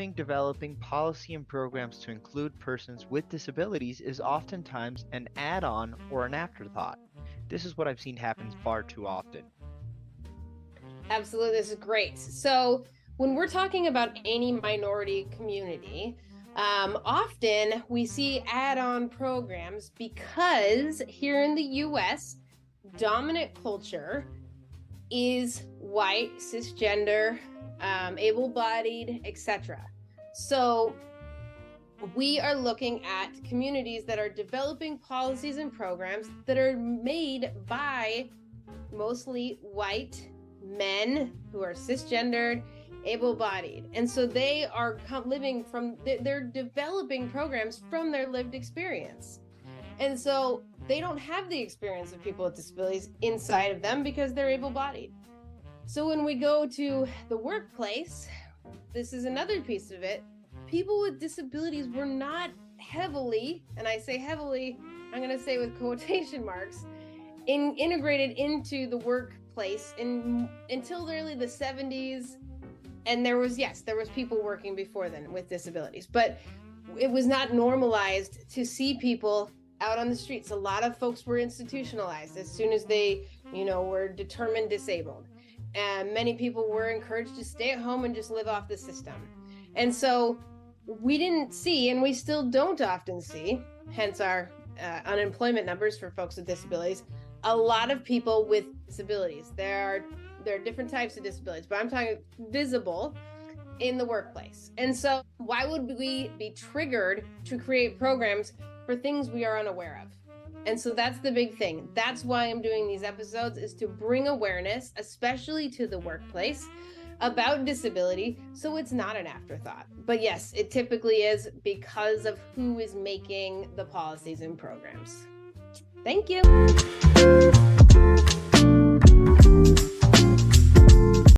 think developing policy and programs to include persons with disabilities is oftentimes an add on or an afterthought. This is what I've seen happen far too often. Absolutely, this is great. So when we're talking about any minority community, often we see add-on programs because here in the US, dominant culture is white, cisgender, able-bodied, etc. So we are looking at communities that are developing policies and programs that are made by mostly white men who are cisgendered, able-bodied, and so they are living from, they're developing programs from their lived experience, and so they don't have the experience of people with disabilities inside of them because they're able-bodied. So when we go to the workplace, this is another piece of it. People with disabilities were not heavily, and I say heavily, I'm going to say with quotation marks, integrated into the workplace until early the 70s. And there was people working before then with disabilities, but it was not normalized to see people out on the streets. A lot of folks were institutionalized as soon as they, were determined disabled. And many people were encouraged to stay at home and just live off the system. And so we didn't see, and we still don't often see, hence our unemployment numbers for folks with disabilities, a lot of people with disabilities. There are different types of disabilities, but I'm talking visible in the workplace. And so why would we be triggered to create programs for things we are unaware of? And so that's the big thing. That's why I'm doing these episodes, is to bring awareness, especially to the workplace, about disability, so it's not an afterthought. But yes, it typically is because of who is making the policies and programs. Thank you.